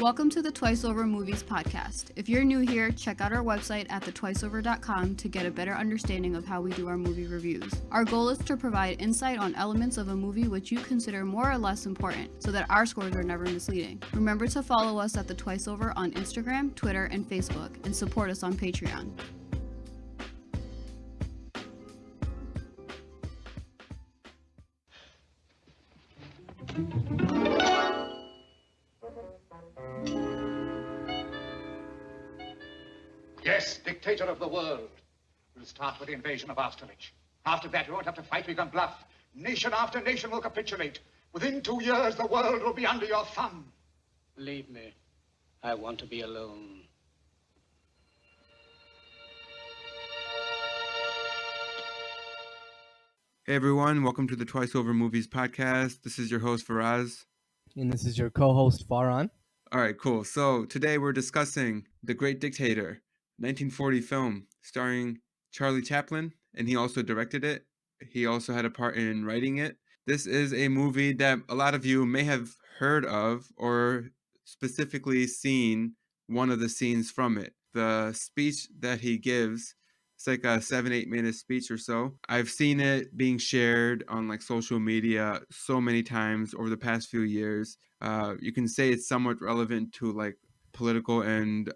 Welcome to the Twice Over Movies podcast. If you're new here, check out our website at thetwiceover.com to get a better understanding of how we do our movie reviews. Our goal is to provide insight on elements of a movie which you consider more or less important, so that our scores are never misleading. Remember to follow us at the Twice Over on Instagram, Twitter, and Facebook, and support us on Patreon. Yes, dictator of the world. We'll start with the invasion of Austerlitz. After that, we won't have to fight, we can bluff. Nation after nation will capitulate. Within 2 years, the world will be under your thumb. Leave me. I want to be alone. Hey everyone, welcome to the Twice Over Movies podcast. This is your host Faraz. And this is your co-host Faaraan. All right, cool. So today we're discussing The Great Dictator, 1940 film starring Charlie Chaplin, and he also directed it. He also had a part in writing it. This is a movie that a lot of you may have heard of or specifically seen one of the scenes from it. The speech that he gives, it's like a 7-8 minute speech or so. I've seen it being shared on like social media so many times over the past few years. You can say it's somewhat relevant to like political and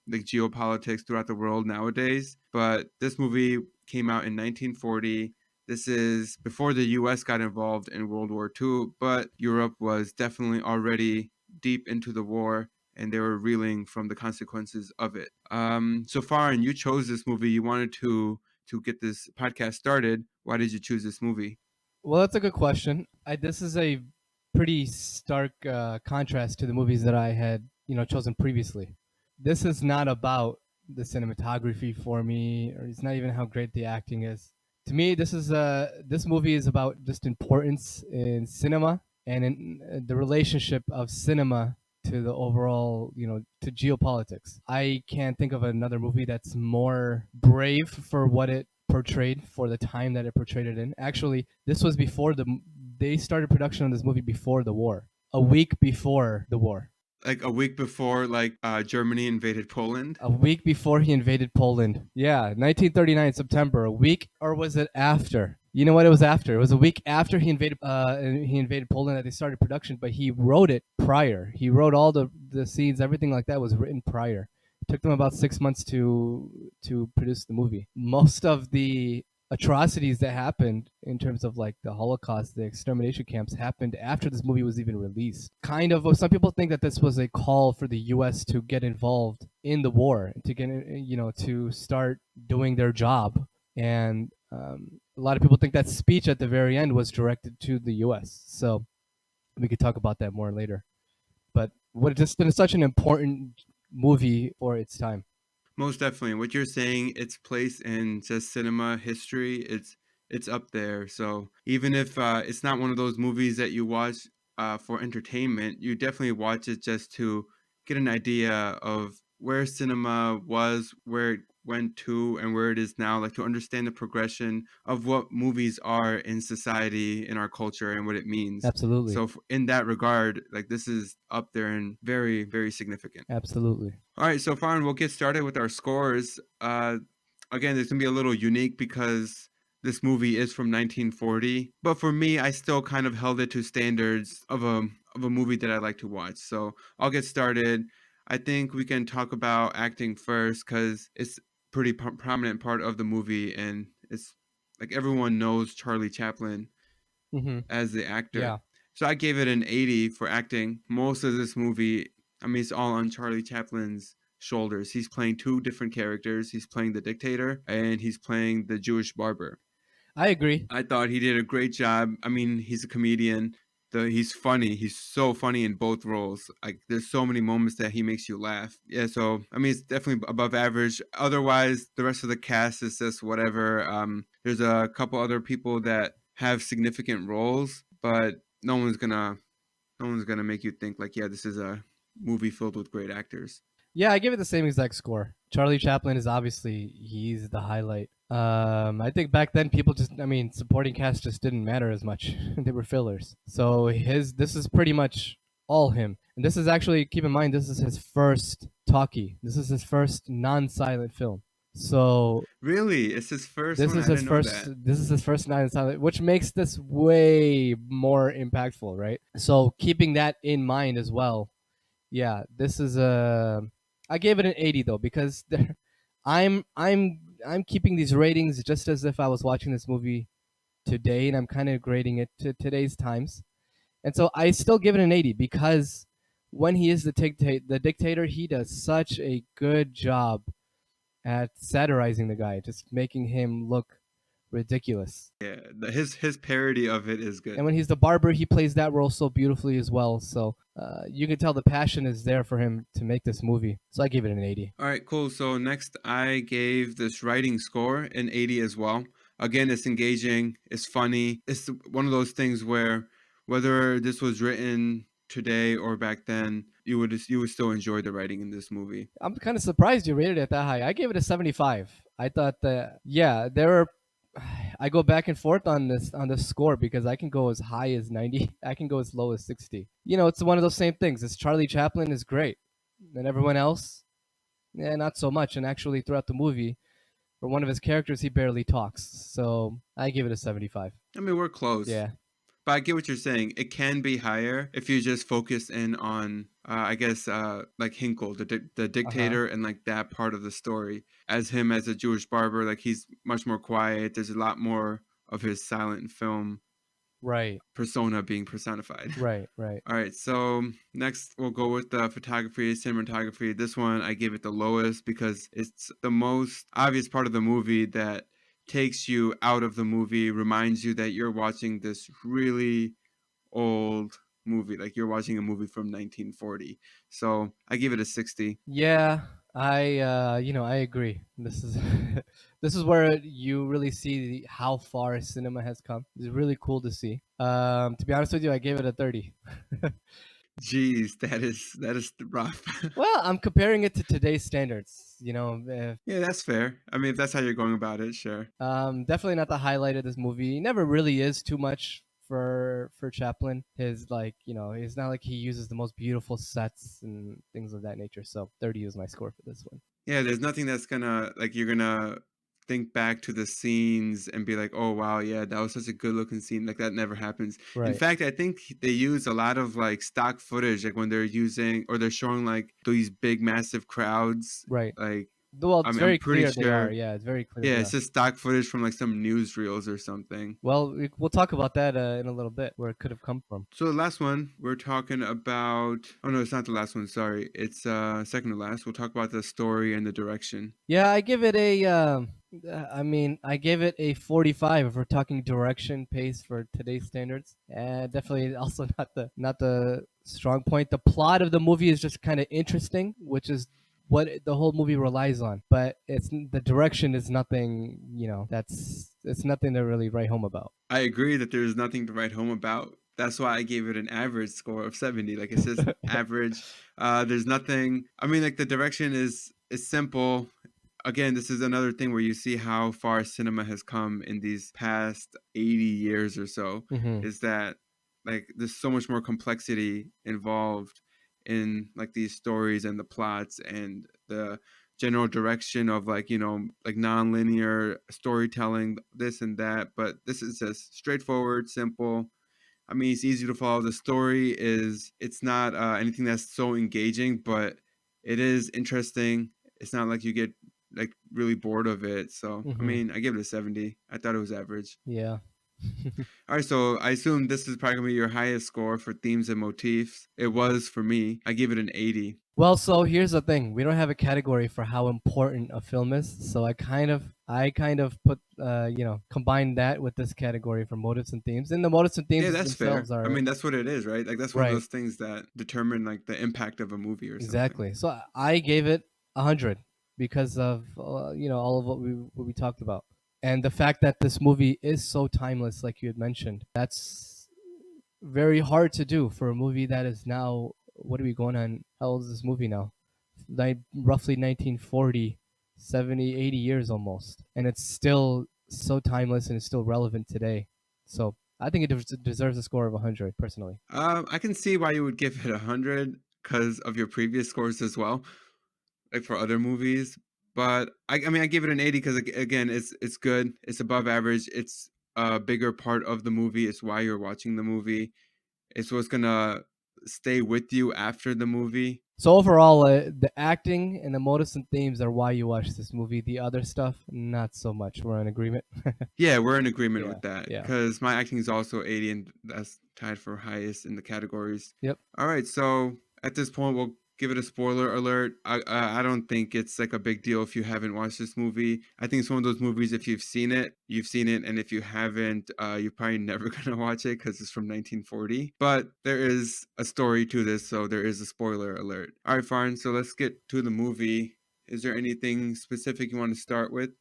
like geopolitics throughout the world nowadays. But this movie came out in 1940. This is before the US got involved in World War II, but Europe was definitely already deep into the war and they were reeling from the consequences of it. So Faaraan, you chose this movie. You wanted to get this podcast started. Why did you choose this movie? Well, that's a good question. This is a pretty stark contrast to the movies that I had, chosen previously. This is not about the cinematography for me, or it's not even how great the acting is. To me, this movie is about just importance in cinema and in the relationship of cinema to the overall, to geopolitics. I can't think of another movie that's more brave for what it portrayed for the time that it portrayed it in. Actually, this was before they started production on this movie before the war. A week before the war. Like a week before Germany invaded Poland? A week before he invaded Poland. Yeah, 1939 September. A week, or was it after? You know what? It was after. It was a week after he invaded Poland that they started production, but he wrote it prior. He wrote all the scenes, everything like that was written prior. It took them about 6 months to produce the movie. Most of the atrocities that happened in terms of like the Holocaust, the extermination camps, happened after this movie was even released. Kind of, some people think that this was a call for the U.S. to get involved in the war, to get, to start doing their job. And a lot of people think that speech at the very end was directed to the U.S. So we could talk about that more later. But what just been such an important movie for its time. Most definitely. What you're saying, its place in just cinema history, it's up there. So even if it's not one of those movies that you watch for entertainment, you definitely watch it just to get an idea of where cinema was, where it went to, and where it is now, like to understand the progression of what movies are in society, in our culture, and what it means. Absolutely. So in that regard, like this is up there and very, very significant. Absolutely. All right, so Faaraan, we'll get started with our scores. Again, it's going to be a little unique because this movie is from 1940. But for me, I still kind of held it to standards of a movie that I like to watch. So I'll get started. I think we can talk about acting first because it's a pretty prominent part of the movie. And it's like everyone knows Charlie Chaplin as the actor. Yeah. So I gave it an 80 for acting. Most of this movie, I mean, it's all on Charlie Chaplin's shoulders. He's playing two different characters. He's playing the dictator and he's playing the Jewish barber. I agree. I thought he did a great job. I mean, he's a comedian. He's funny. He's so funny in both roles. Like, there's so many moments that he makes you laugh. Yeah, so, I mean, it's definitely above average. Otherwise, the rest of the cast is just whatever. There's a couple other people that have significant roles, but no one's gonna make you think like, yeah, this is a movie filled with great actors. Yeah, I give it the same exact score. Charlie Chaplin is he's the highlight. I think back then supporting cast just didn't matter as much. They were fillers. So this is pretty much all him. And this is actually, keep in mind, this is his first talkie. This is his first non-silent film. So Really? It's his first this one? is I his didn't know first. that. This is his first non-silent, which makes this way more impactful, right? So keeping that in mind as well, yeah, this is a. I gave it an 80 though because I'm I'm I'm keeping these ratings just as if I was watching this movie today, and I'm kind of grading it to today's times. And so I still give it an 80 because when he is the dictator, he does such a good job at satirizing the guy, just making him look ridiculous. Yeah, his parody of it is And good. when he's the barber, he plays that role so beautifully as well. So you can tell the passion is there for him to make this movie. So I give it an 80. All right, cool. So next, I gave this writing score an 80 as well. Again, it's engaging, it's funny. It's one of those things where whether this was written today or back then, you would still enjoy the writing in this movie. I'm kind of surprised you rated it that high. I gave it a 75. I thought that yeah, there are. I go back and forth on this score because I can go as high as 90. I can go as low as 60. You know, it's one of those same things. It's Charlie Chaplin is great, and everyone else, yeah, not so much. And actually, throughout the movie, for one of his characters, he barely talks. So I give it a 75. I mean, we're close. Yeah. But I get what you're saying. It can be higher if you just focus in on, I guess, like Hinkle, the dictator, and like that part of the story. As him as a Jewish barber, like he's much more quiet. There's a lot more of his silent film Right. persona being personified. Right. Right. All right, so next we'll go with the photography, cinematography. This one I give it the lowest because it's the most obvious part of the movie that takes you out of the movie, reminds you that you're watching this really old movie, like you're watching a movie from 1940. So I give it a 60. Yeah, I agree. This is this is where you really see how far cinema has come. It's really cool to see. To be honest with you, I gave it a 30. Jeez, that is rough. Well, I'm comparing it to today's standards. Yeah, that's fair. I mean, if that's how you're going about it, sure. Definitely not the highlight of this movie. He never really is too much for Chaplin. His it's not like he uses the most beautiful sets and things of that nature. So 30 is my score for this one. Yeah, there's nothing that's gonna like you're gonna think back to the scenes and be like, oh wow, yeah, that was such a good looking scene. Like that never happens. In Right. fact, I think they use a lot of like stock footage, like when they're using or they're showing like these big massive crowds. Right. Like Well, it's I'm very pretty clear they are. sure. Yeah, it's very clear Yeah, they it's are. just stock footage from like some newsreels or something. Well, we'll talk about that in a little bit, where it could have come from. So the last one we're talking about. Oh no, it's not the last one. Sorry, it's second to last. We'll talk about the story and the direction. Yeah, I give it a. I gave it a 45 if we're talking direction, pace for today's standards. Definitely also not the strong point. The plot of the movie is just kind of interesting, which is what the whole movie relies on. But the direction is nothing. It's nothing to really write home about. I agree that there's nothing to write home about. That's why I gave it an average score of 70. Like it's just average. There's nothing. I mean, like the direction is simple. Again, this is another thing where you see how far cinema has come in these past 80 years or so. Hmm. Is that like there's so much more complexity involved in like these stories and the plots and the general direction of like non-linear storytelling, this and that. But this is just straightforward, simple. I mean, it's easy to follow. The story it's not anything that's so engaging, but it is interesting. It's not like you get like really bored of it. So I Hmm. mean, I give it a 70. I thought it was average. Yeah. All right, so I assume this is probably gonna be your highest score for themes and motifs. It was for me. I give it an 80. Well, so here's the thing. We don't have a category for how important a film is. So I kind of put combine that with this category for motives and themes. And the motives and Yeah, themes that's fair. themselves I are mean, that's what it is, right? Like that's one of right. those things that determine like the impact of a movie or something. Exactly. So I gave it 100 because of all of what we talked about. And the fact that this movie is so timeless like you had mentioned. That's very hard to do for a movie that is now, what are we going on? How old is this movie now? Roughly 1940, 70, 80 years almost. And it's still so timeless and it's still relevant today. So I think it deserves a score of 100 personally. I can see why you would give it 100 because of your previous scores as well, like for other movies. But I mean, I give it an 80 because again, it's good. It's above average. It's a bigger part of the movie. It's why you're watching the movie. It's what's gonna stay with you after the movie. So overall, the acting and the motives and themes are why you watch this movie. The other stuff, not so much. We're in agreement. Yeah, we're in agreement Yeah, with that yeah. because my acting is also 80, and that's tied for highest in the categories. Yep. All right, so at this point, we'll give it a spoiler alert. I don't think it's like a big deal if you haven't watched this movie. I think it's one of those movies, if you've seen it, you've seen it, and if you haven't, you're probably never gonna watch it because it's from 1940. But there is a story to this, so there is a spoiler alert. All right, fine. So let's get to the movie. Is there anything specific you want to start with?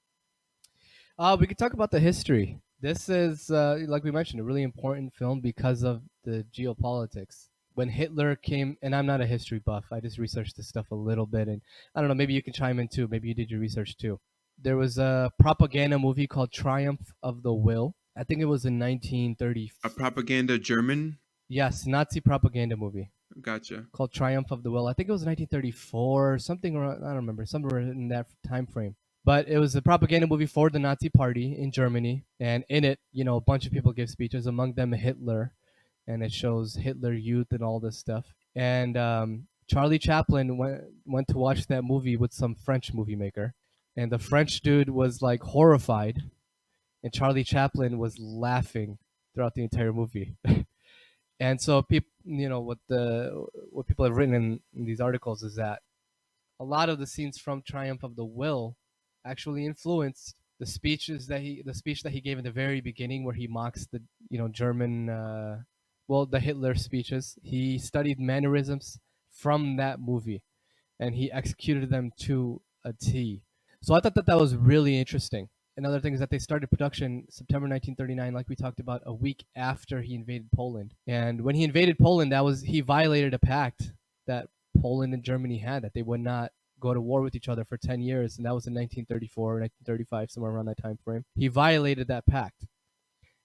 We could talk about the history. This is, like we mentioned, a really important film because of the geopolitics. When Hitler came, and I'm not a history buff, I just researched this stuff a little bit, and I don't know, maybe you can chime in too. Maybe you did your research too. There was a propaganda movie called Triumph of the Will. I think it was in 1930. A propaganda German? Yes, Nazi propaganda movie Gotcha. called Triumph of the Will. I think it was 1934, something around, I don't remember, somewhere in that time frame. But it was a propaganda movie for the Nazi Party in Germany, and in it, a bunch of people give speeches, among them Hitler, and it shows Hitler Youth and all this stuff. And Charlie Chaplin went to watch that movie with some French movie maker, and the French dude was like horrified, and Charlie Chaplin was laughing throughout the entire movie. And so people, what people have written in these articles is that a lot of the scenes from Triumph of the Will actually influenced the speech that he gave in the very beginning, where he mocks the German, the Hitler speeches. He studied mannerisms from that movie, and he executed them to a T. So I thought that was really interesting. Another thing is that they started production September 1939, like we talked about, a week after he invaded Poland. And when he invaded Poland, he violated a pact that Poland and Germany had, that they would not go to war with each other for 10 years, and that was in 1934 or 1935, somewhere around that time frame. He violated that pact.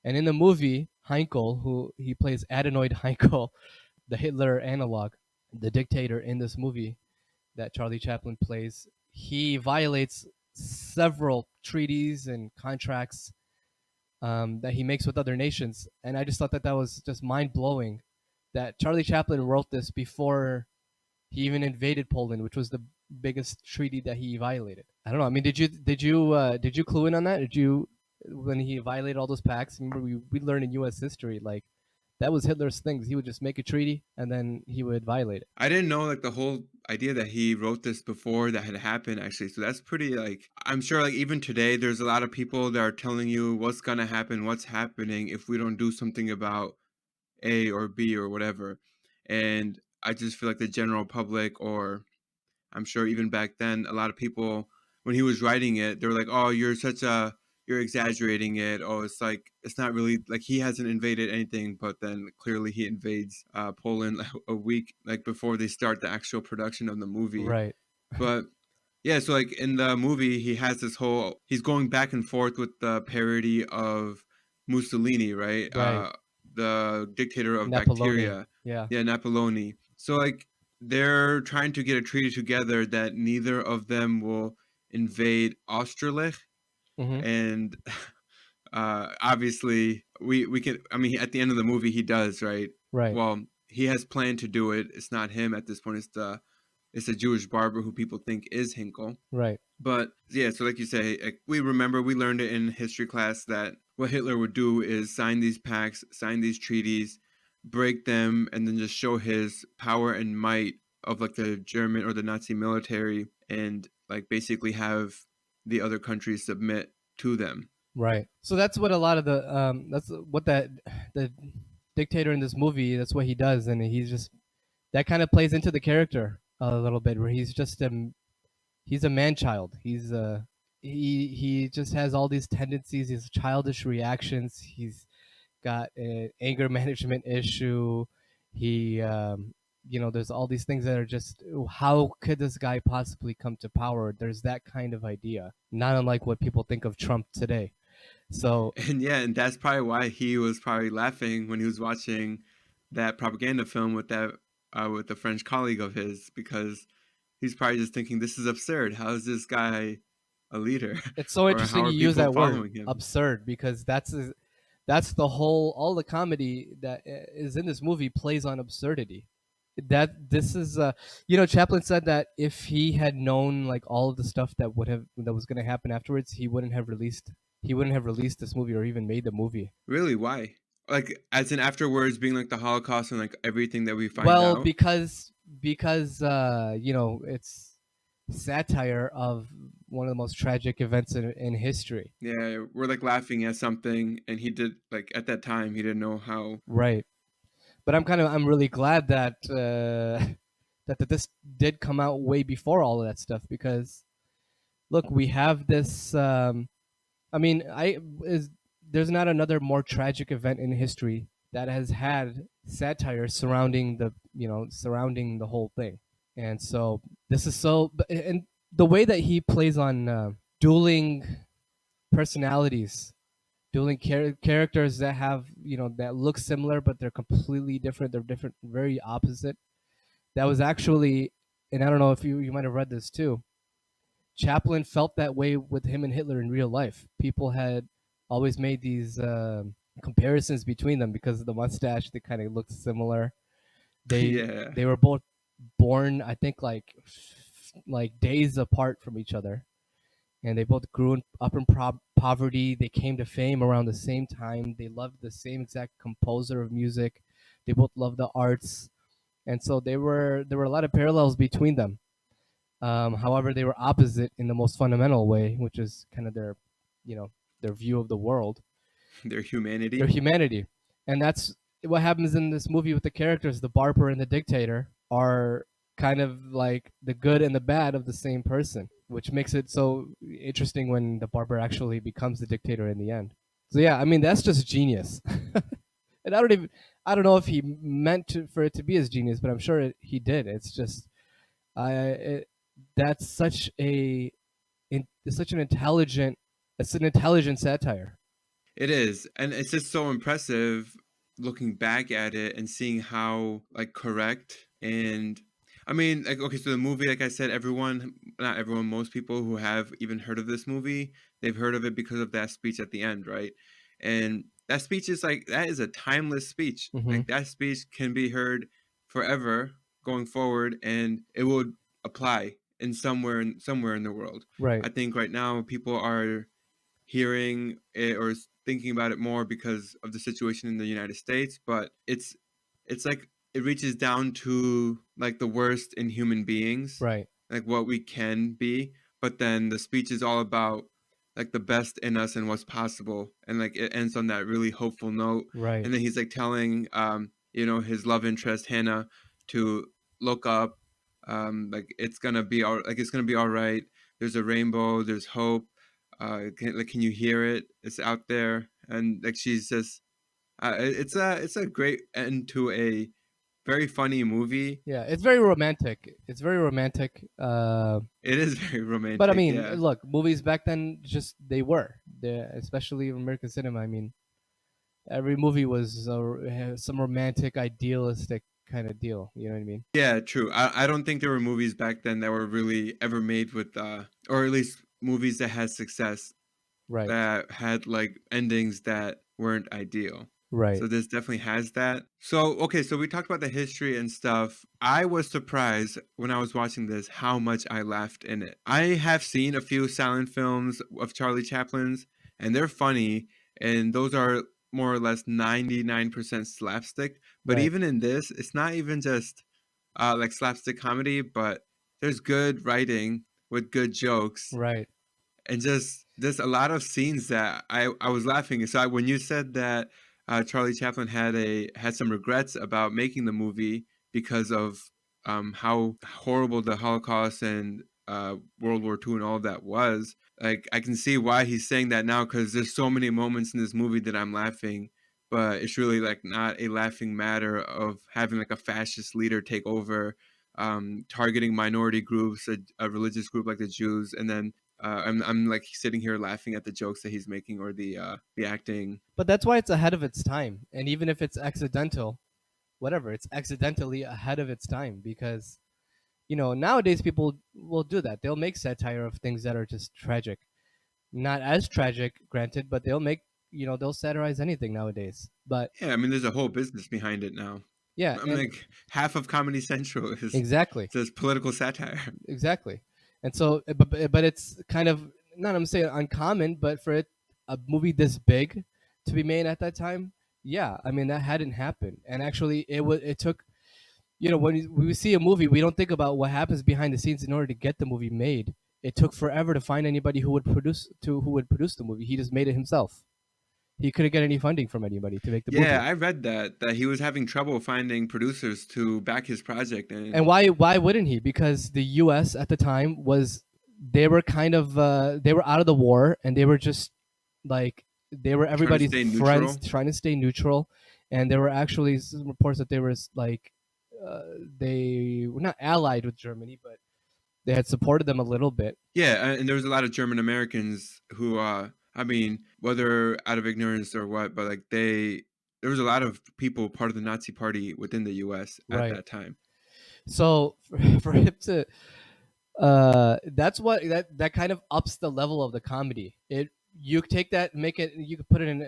And in the movie, Heinkel, who he plays Adenoid Heinkel, the Hitler analog, the dictator in this movie that Charlie Chaplin plays, he violates several treaties and contracts that he makes with other nations. And I just thought that was just mind-blowing that Charlie Chaplin wrote this before he even invaded Poland, which was the biggest treaty that he violated. I don't know. I mean, did you clue in on that? Did you, when he violated all those pacts? Remember, we learned in U.S. history, like, that was Hitler's things. He would just make a treaty and then he would violate it. I didn't know like the whole idea that he wrote this before that had happened actually. So that's pretty like, I'm sure like even today there's a lot of people that are telling you what's gonna happen, what's happening if we don't do something about A or B or whatever. And I just feel like the general public, or I'm sure even back then, a lot of people, when he was writing it, they were like, "Oh, you're exaggerating it. Oh, it's like it's not really like he hasn't invaded anything." But then clearly he invades Poland a week like before they start the actual production of the movie. Right. But yeah, so like in the movie, he has this whole he's going back and forth with the parody of Mussolini, right? Right. The dictator of Napoleone. bacteria. Yeah. Yeah, Napoleone. So like they're trying to get a treaty together that neither of them will invade Austerlitz, Mm-hmm. and obviously we can. I mean, at the end of the movie, he does, right? Right. Well, he has planned to do it. It's not him at this point. It's a Jewish barber who people think is Hinkle. Right. But yeah, so like you say, like, we learned it in history class that what Hitler would do is sign these pacts, sign these treaties, break them, and then just show his power and might of like the German or the Nazi military, and like basically have the other countries submit to them. Right. So that's what a lot of that's what the dictator in this movie, that's what he does, and he's just, that kind of plays into the character a little bit, where he's a man child. He just has all these tendencies, these childish reactions. He's got an anger management issue. He there's all these things that are just, how could this guy possibly come to power? There's that kind of idea, not unlike what people think of Trump today. So And yeah, and that's probably why he was probably laughing when he was watching that propaganda film with the French colleague of his, because he's probably just thinking, this is absurd. How is this guy a leader? it's so Or how interesting are you use people that word following him? absurd, because that's the whole, all the comedy that is in this movie plays on absurdity. That this is Chaplin said that if he had known like all of the stuff that was going to happen afterwards, he wouldn't have released this movie or even made the movie. Really, why? Like, as in afterwards being like the Holocaust and like everything that we find Well, out? because it's satire of one of the most tragic events in history. Yeah, we're like laughing at something, and he did, like, at that time, he didn't know how. Right. But I'm really glad that that this did come out way before all of that stuff, because look, we have this. I mean, I is there's not another more tragic event in history that has had satire surrounding the whole thing, and so this is and the way that he plays on dueling personalities, dueling characters that have that look similar but they're completely different. They're different, very opposite. That was actually, and I don't know if you might have read this too. Chaplin felt that way with him and Hitler in real life. People had always made these comparisons between them because of the mustache. They kind of looked similar. They Yeah. they were both born, I think, like days apart from each other, and they both grew up in poverty. They came to fame around the same time. They loved the same exact composer of music. They both loved the arts, and so there were a lot of parallels between them. However, they were opposite in the most fundamental way, which is kind of you know, their view of the world, Their their humanity. humanity, and that's what happens in this movie with the characters. The barber and the dictator are kind of like the good and the bad of the same person, which makes it so interesting when the barber actually becomes the dictator in the end. So yeah, I mean that's just genius, and I don't know if he meant for it to be as genius, but I'm sure he did. It's just I it, that's it's such an intelligent it's an intelligent satire. It is, and it's just so impressive looking back at it and seeing how, like, correct. And I mean, like, okay, so the movie, like I said, everyone, not everyone, most people who have even heard of this movie, they've heard of it because of that speech at the end, right? And that speech is like, that is a timeless speech. Hmm. Like, that speech can be heard forever going forward, and it will apply in somewhere in the world. Right. I think right now people are hearing it or thinking about it more because of the situation in the United States, but it's like it reaches down to like the worst in human beings, Right. like what we can be, but then the speech is all about like the best in us and what's possible, and like it ends on that really hopeful note. Right. And then he's like telling his love interest Hannah to look up, like it's gonna be all right. There's a rainbow, there's hope. Can you hear it? It's out there, and like she's just it's a great end to a very funny movie. Yeah, it's very romantic. It's very romantic. It is very But I romantic, mean, yeah. look, movies back then just especially American cinema. I mean, every movie was some romantic, idealistic kind of deal. You know what I mean? Yeah, true. I don't think there were movies back then that were really ever made with or at least movies that had success Right. that had like endings that weren't ideal. Right. So this definitely has that. So okay, so we talked about the history and stuff. I was surprised when I was watching this how much I laughed in it. I have seen a few silent films of Charlie Chaplin's, and they're funny, and those are more or less 99% slapstick. But Right. even in this, it's not even just like slapstick comedy, but there's good writing with good jokes, Right. and just there's a lot of scenes that I was laughing. So when you said that Charlie Chaplin had some regrets about making the movie because of how horrible the Holocaust and World War II and all of that was, like I can see why he's saying that now, because there's so many moments in this movie that I'm laughing, but it's really like not a laughing matter of having like a fascist leader take over, targeting minority groups, a religious group like the Jews, and then I'm like sitting here laughing at the jokes that he's making or the acting. But that's why it's ahead of its time. And even if it's accidental, whatever, it's accidentally ahead of its time because nowadays people will do that. They'll make satire of things that are just tragic. Not as tragic, granted, but they'll satirize anything nowadays. But Yeah, I mean, there's a whole business behind it now. yeah, I'm and like half of Comedy Central is exactly. just political satire. Exactly. And so, but it's kind of not I'm saying uncommon, but for a movie this big to be made at that time, yeah, I mean that hadn't happened. And actually, it took when we see a movie, we don't think about what happens behind the scenes in order to get the movie made. It took forever to find anybody who would produce the movie. He just made it himself. He couldn't get any funding from anybody to make the Yeah, movie. I read that he was having trouble finding producers to back his project, and And why wouldn't he? Because the U.S. at the time they were kind of they were out of the war and they were just like they were trying to everybody's stay friends neutral. trying to stay neutral, and there were actually some reports that they were like uh, they were not allied with Germany, but they had supported them a little bit. Yeah, and there was a lot of German Americans who, I mean, whether out of ignorance or what, but like there was a lot of people part of the Nazi Party within the U.S. at Right. that time. So for him to that's what that kind of ups the level of the comedy. It you take that, make it, you could put it in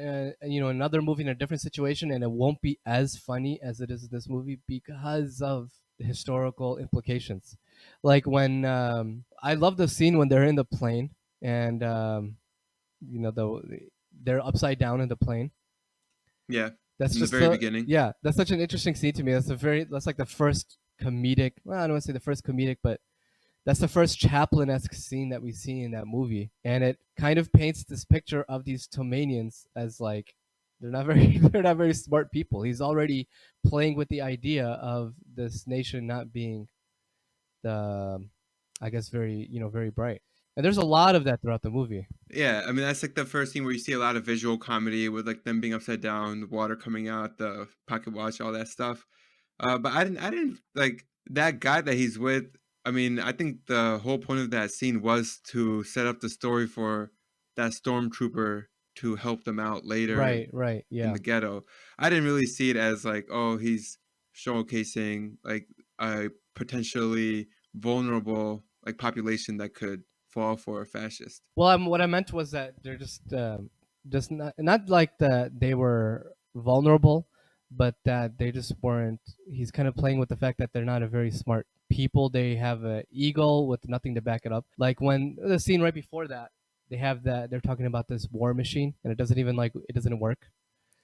another movie in a different situation, and it won't be as funny as it is in this movie because of the historical implications. Like when I love the scene when they're in the plane and they're upside down in the plane. Yeah, That's in the just very beginning. yeah, that's such an interesting scene to me. That's like the first comedic. Well, I don't want to say the first comedic, but that's the first Chaplin-esque scene that we see in that movie, and it kind of paints this picture of these Tomanians as like they're not very they're not very smart people. He's already playing with the idea of this nation not being the, I guess, very bright. And there's a lot of that throughout the movie. Yeah, I mean that's like the first scene where you see a lot of visual comedy with like them being upside down, the water coming out, the pocket watch, all that stuff. But I didn't like that guy that he's with. I mean, I think the whole point of that scene was to set up the story for that stormtrooper to help them out later Right, in yeah. the ghetto. I didn't really see it as like, oh, he's showcasing like a potentially vulnerable like population that could fall for a fascist. Well, what I meant was that they're just not like that they were vulnerable, but that they just weren't. He's kind of playing with the fact that they're not a very smart people. They have an ego with nothing to back it up. Like when the scene right before that, they're talking about this war machine, and it doesn't work.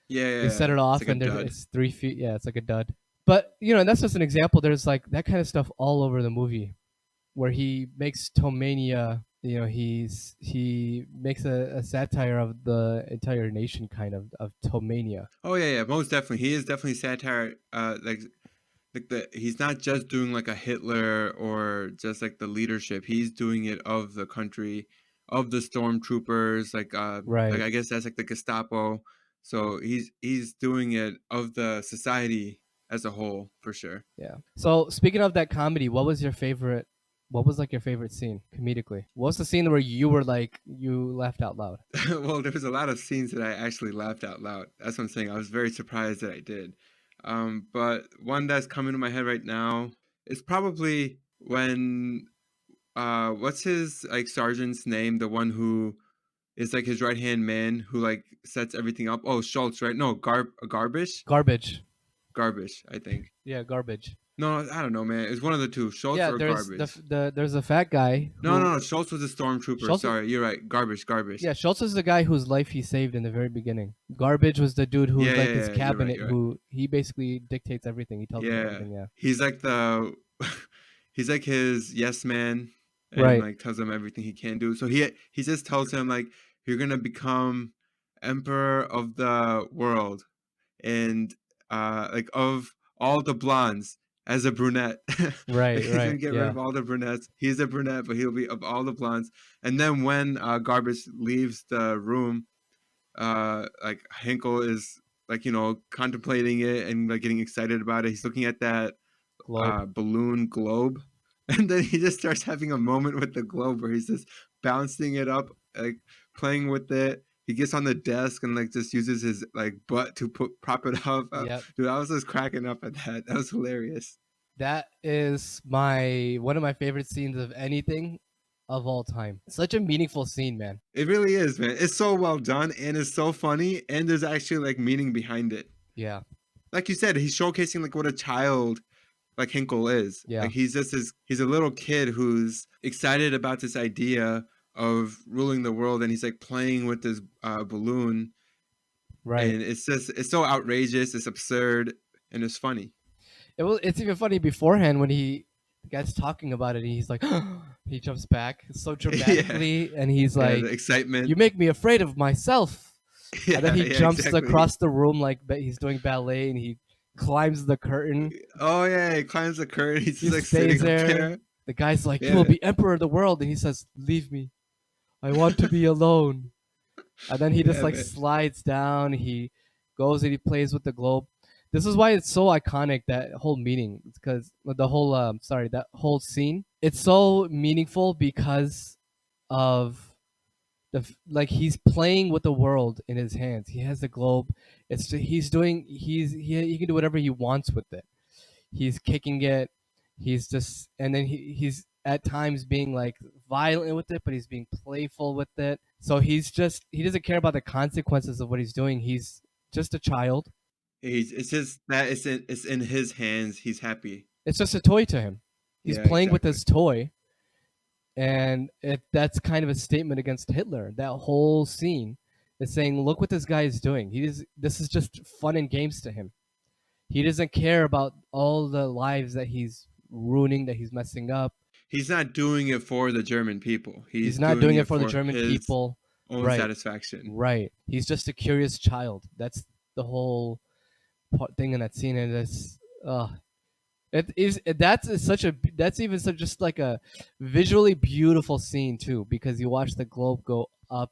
Yeah, yeah, They yeah. set it It's off, like a and dud. it's 3 feet. Yeah, it's like a dud. But that's just an example. There's like that kind of stuff all over the movie where he makes Tomania. He makes a satire of the entire nation, kind of Tomania. Oh yeah, yeah, most definitely. He is definitely satire. Like he's not just doing like a Hitler or just like the leadership. He's doing it of the country, of the stormtroopers. Like Right. I guess that's like the Gestapo. So he's doing it of the society as a whole for sure. Yeah. So speaking of that comedy, what was your favorite? What was like your favorite scene comedically? What was the scene where you were like you laughed out loud? Well, there was a lot of scenes that I actually laughed out loud. That's what I'm saying. I was very surprised that I did. But one that's coming to my head right now is probably when what's his like sergeant's name? The one who is like his right hand man who like sets everything up. Oh, Schultz, right? No, Garbage, Garbage. Garbage. I think. Yeah, garbage. No, I don't know, man. It's one of the two, Schultz Yeah, or there's Garbage. there's a fat guy No, who no, no. Schultz was a stormtrooper. Schultz. Sorry, you're right. Garbage, Garbage. Yeah, Schultz is the guy whose life he saved in the very beginning. Garbage was the dude who's Yeah, yeah, like his yeah. You're right. cabinet, You're right. who he basically dictates everything. He tells them Yeah, everything. Yeah. he's like the he's like his yes man, and Right. like tells him everything he can do. So he just tells him like you're gonna become emperor of the world, and like of all the blondes as a brunette. Like, Right. he's gonna Right. get rid Yeah. of all the brunettes. He's a brunette, but he'll be of all the blondes. And then when Garbage leaves the room, like Hinkle is like contemplating it and like getting excited about it. He's looking at that Globe. balloon globe, and then he just starts having a moment with the globe where he's just bouncing it up, like playing with it. He gets on the desk and like just uses his like butt to prop it up. Yep. Dude, I was just cracking up at that. That was hilarious. That is one of my favorite scenes of anything of all time. Such a meaningful scene, man. It really is, man. It's so well done and it's so funny, and there's actually like meaning behind it. Yeah. Like you said, he's showcasing like what a child like Hinkle is. Yeah. Like he's a little kid who's excited about this idea of ruling the world, and he's like playing with this balloon, Right. and it's so outrageous, it's absurd, and it's funny. It's even funny beforehand when the guy's talking about it and he's like he jumps back so dramatically and he's Yeah, like, the excitement. you make me afraid of myself. Yeah, And then he jumps exactly. across the room like he's doing ballet, and he climbs the curtain. Oh yeah, he climbs the curtain. He's He just like stays sitting up there. The guy's like, you Yeah. will be emperor of the world, and he says, leave me, I want to be alone. And then he just Yeah, like man. slides down. He goes and he plays with the globe. This is why it's so iconic, that whole meeting. It's because the whole that whole scene. It's so meaningful because of like he's playing with the world in his hands. He has the globe. He can do whatever he wants with it. He's kicking it. He's just, and then he's at times being like violent with it, but he's being playful with it. So he doesn't care about the consequences of what he's doing. He's just a child. It's just that it's in his hands. He's happy. It's just a toy to him. He's Yeah, playing with exactly. his toy. And that's kind of a statement against Hitler. That whole scene is saying, look what this guy is doing. This is just fun and games to him. He doesn't care about all the lives that he's ruining, that he's messing up. He's not doing it for the German people. He's not doing it for the German his people. own Right. satisfaction. Right. He's just a curious child. That's the whole thing in that scene, and it's that's even such just like a visually beautiful scene too, because you watch the globe go up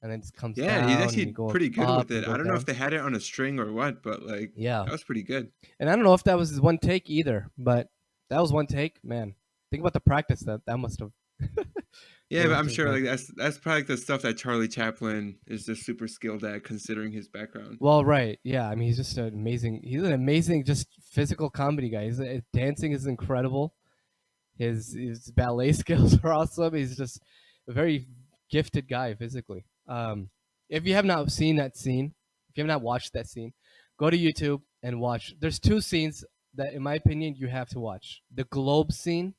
and then it comes down. Yeah, he's and actually you go pretty good up with it. and go I don't know down. if they had it on a string or what, but like, Yeah. that was pretty good. And I don't know if that was his one take either, but that was one take. Man, think about the practice that must have. Yeah, Yeah, but I'm it's sure like- like that's probably like the stuff that Charlie Chaplin is just super skilled at, considering his background. Well, right, yeah. I mean, he's an amazing, just physical comedy guy. Dancing is incredible. His ballet skills are awesome. He's just a very gifted guy physically. If you have not seen that scene, if you have not watched that scene, go to YouTube and watch. There's two scenes that, in my opinion, you have to watch: the globe scene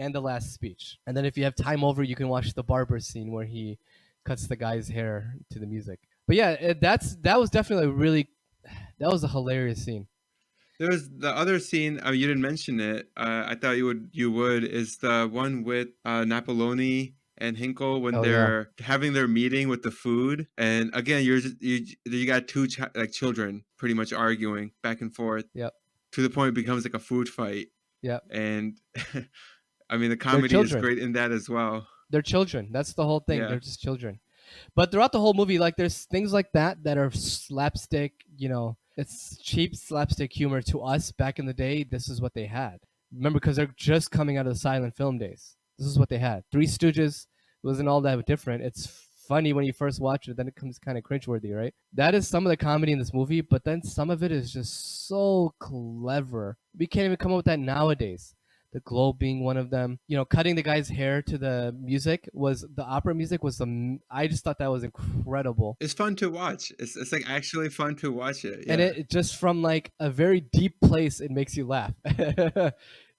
and the last speech. And then if you have time over, you can watch the barber scene where he cuts the guy's hair to the music. But yeah, that was definitely that was a hilarious scene. There was the other scene. You didn't mention it. I thought you would. Is the one with Napoloni and Hinkle when they're having their meeting with the food. And again, you got two children pretty much arguing back and forth. Yep. To the point it becomes like a food fight. Yep. And I mean, the comedy is great in that as well. They're children. That's the whole thing. Yeah. They're just children. But throughout the whole movie, like, there's things like that are slapstick. You know, it's cheap slapstick humor to us back in the day. This is what they had. Remember, because they're just coming out of the silent film days. This is what they had. Three Stooges wasn't all that different. It's funny when you first watch it, then it comes kind of cringeworthy, right? That is some of the comedy in this movie, but then some of it is just so clever. We can't even come up with that nowadays. The globe being one of them. You know, cutting the guy's hair to the music the opera music was I just thought that was incredible. It's fun to watch. It's like actually fun to watch it. Yeah. And it just from like a very deep place, it makes you laugh.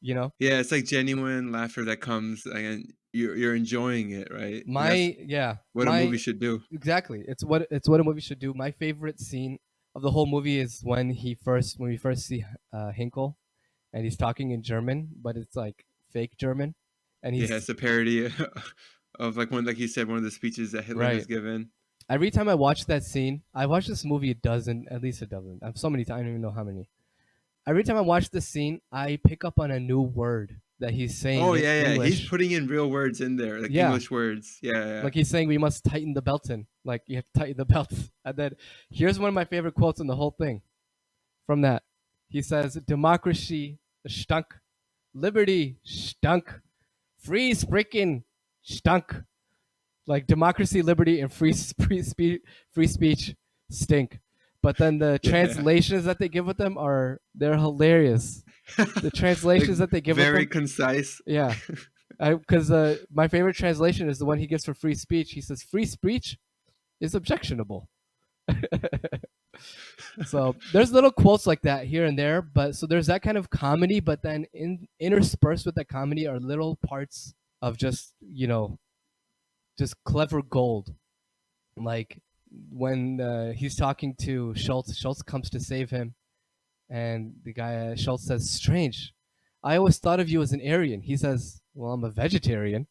You know? Yeah, it's like genuine laughter that comes and you're enjoying it, right? What a movie should do. Exactly. It's what a movie should do. My favorite scene of the whole movie is when we first see Hinkle. And he's talking in German, but it's like fake German. And it's a parody of like like you said, one of the speeches that Hitler has given. Every time I watch that scene, I watched this movie at least a dozen. I have so many times, I don't even know how many. Every time I watch this scene, I pick up on a new word that he's saying. Oh yeah, English. He's putting in real words in there, like English words. Yeah. Like he's saying we must tighten the belt. Like you have to tighten the belt. And then here's one of my favorite quotes in the whole thing. From that, he says, "Democracy stunk, liberty stunk, free spricken stunk, Like democracy, liberty, and free speech stink. But then the Yeah. translations that they give with them they're hilarious. The Like translations that they give with very them, concise. yeah. Because my favorite translation is the one he gives for free speech. He says free speech is objectionable. So there's little quotes like that here and there, but so there's that kind of comedy, but then interspersed with that comedy are little parts of just clever gold. Like when he's talking to Schultz comes to save him, and the guy Schultz says, "Strange, I always thought of you as an Aryan." He says, "Well, I'm a vegetarian."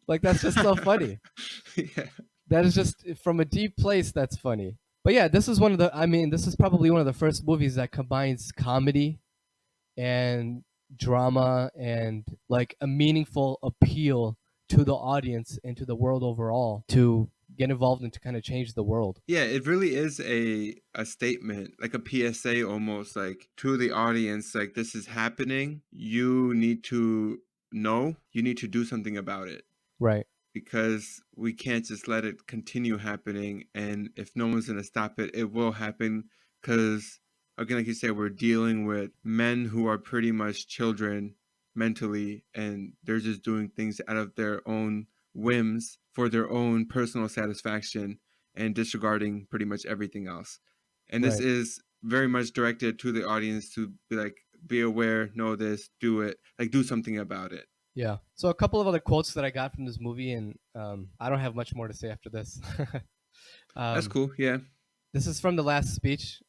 Like that's just so funny. Yeah. That is just from a deep place. That's funny. But yeah, this is one of the. I mean, this is probably one of the first movies that combines comedy and drama and like a meaningful appeal to the audience and to the world overall to get involved and to kind of change the world. Yeah, it really is a statement, like a PSA almost, like to the audience, like this is happening. You need to know, you need to do something about it Right. because we can't just let it continue happening. And if no one's going to stop it, it will happen because, again, like you said, we're dealing with men who are pretty much children mentally, and they're just doing things out of their own whims for their own personal satisfaction and disregarding pretty much everything else. And this Right. is very much directed to the audience to be like, be aware, know this, do it, like do something about it. Yeah. So a couple of other quotes that I got from this movie, and I don't have much more to say after this. That's um, cool. Yeah. this is from the last speech.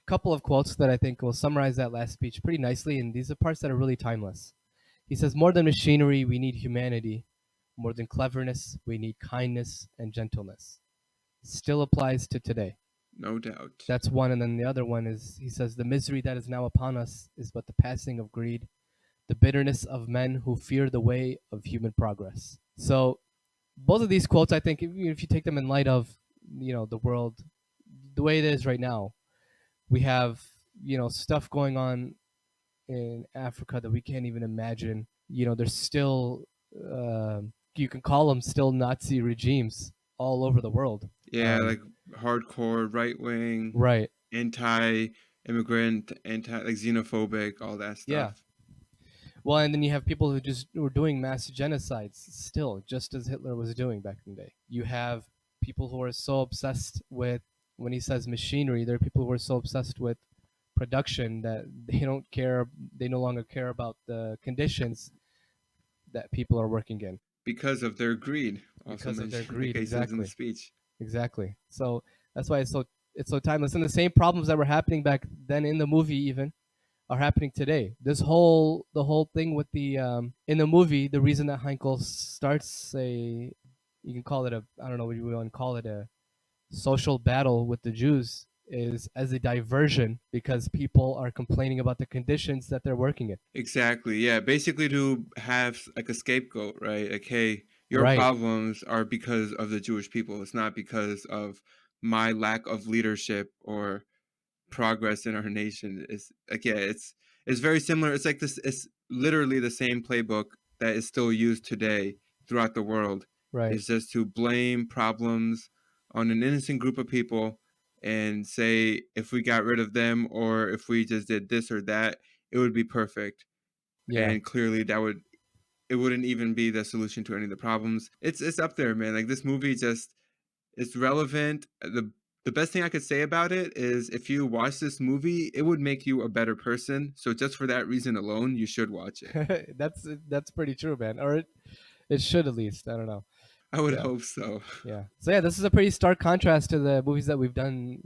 A couple of quotes that I think will summarize that last speech pretty nicely, and these are parts that are really timeless. He says, "More than machinery, we need humanity. More than cleverness, we need kindness and gentleness." Still applies to today. No doubt. That's one. And then the other one is he says, "The misery that is now upon us is but the passing of greed, the bitterness of men who fear the way of human progress." So both of these quotes, I think, if you take them in light of, the world, the way it is right now, we have, stuff going on in Africa that we can't even imagine. There's still, you can call them still Nazi regimes all over the world. Yeah, like hardcore right wing, Right. anti-immigrant, anti like xenophobic, all that Yeah. stuff. Well, and then you have people who just were doing mass genocides still, just as Hitler was doing back in the day. You have people who are so obsessed with, when he says machinery, there are people who are so obsessed with production that they don't care, they no longer care about the conditions that people are working in Because of their greed, also because of their mentioned, like greed. he says in the Exactly. speech. Exactly. So that's why it's so timeless. And the same problems that were happening back then in the movie even are happening today. The whole thing with the in the movie, the reason that Heinkel starts you can call it a, I don't know what you want to call it, a social battle with the Jews is as a diversion because people are complaining about the conditions that they're working in. Exactly. Yeah, basically to have like a scapegoat, right? Like, hey, your Right. problems are because of the Jewish people. It's not because of my lack of leadership or progress in our nation. Is like, yeah, it's very similar. It's like this. It's literally the same playbook that is still used today throughout the world. Right. Is just to blame problems on an innocent group of people and say if we got rid of them or if we just did this or that, it would be perfect. Yeah. And clearly that would it wouldn't even be the solution to any of the problems. It's up there, man. Like this movie just it's relevant. The best thing I could say about it is if you watch this movie, it would make you a better person. So just for that reason alone, you should watch it. That's pretty true, man. Or it should, at least. I don't know. I would Yeah. hope so. Yeah. So yeah, this is a pretty stark contrast to the movies that we've done,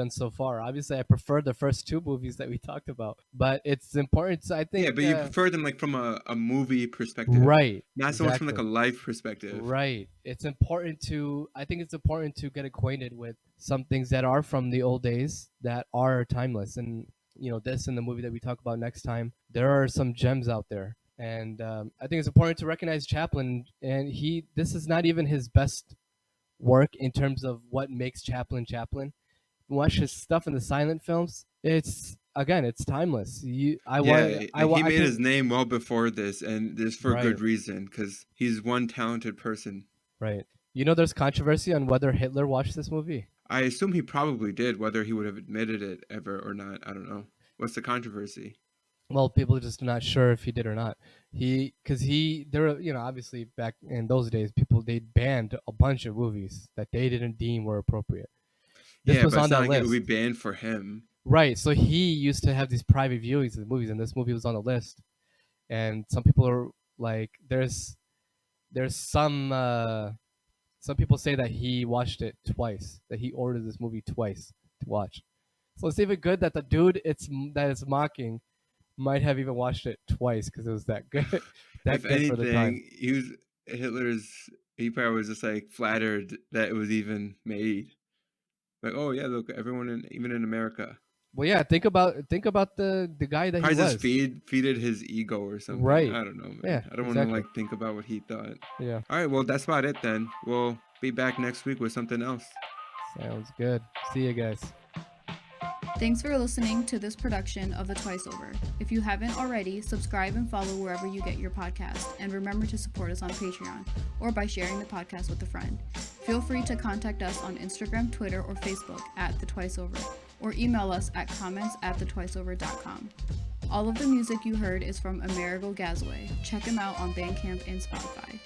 so far. Obviously, I prefer the first two movies that we talked about, but it's important. I think. Yeah, but you prefer them like from a movie perspective, Right. not so much from like Exactly. a life perspective. Right. It's important to. I think it's important to get acquainted with some things that are from the old days that are timeless, and this in the movie that we talk about next time, there are some gems out there, and I think it's important to recognize Chaplin. And this is not even his best work in terms of what makes Chaplin Chaplin. Watch his stuff in the silent films. It's timeless. Yeah, like he I made think his name well before this, and this for right. good reason, because he's one talented person. Right. You know, there's controversy on whether Hitler watched this movie. I assume he probably did. Whether he would have admitted it ever or not, I don't know. What's the controversy? Well, people are just not sure if he did or not. There were, obviously back in those days, they banned a bunch of movies that they didn't deem were appropriate. This Yeah, was but on it's not that like it would list. be banned for him. Right. So he used to have these private viewings of the movies, and this movie was on the list. And some people are like, there's some people say that he watched it twice, that he ordered this movie twice to watch. So it's even good that the dude that is mocking might have even watched it twice because it was that good, If good for the time. anything, he probably was just like flattered that it was even made. Like, oh yeah, look, everyone even in America. Well, yeah, think about the guy that Probably he was. just feeded his ego or something. Right. I don't know, man. Yeah, I don't want exactly. to like think about what he thought. Yeah, All right, well, that's about it then. We'll be back next week with something else. sounds good. See you guys. Thanks for listening to this production of The Twice Over. If you haven't already, subscribe and follow wherever you get your podcast, and remember to support us on Patreon or by sharing the podcast with a friend. Feel free to contact us on Instagram, Twitter, or Facebook at The Twice Over, or email us at comments@thetwiceover.com. All of the music you heard is from Amerigo Gazaway. Check him out on Bandcamp and Spotify.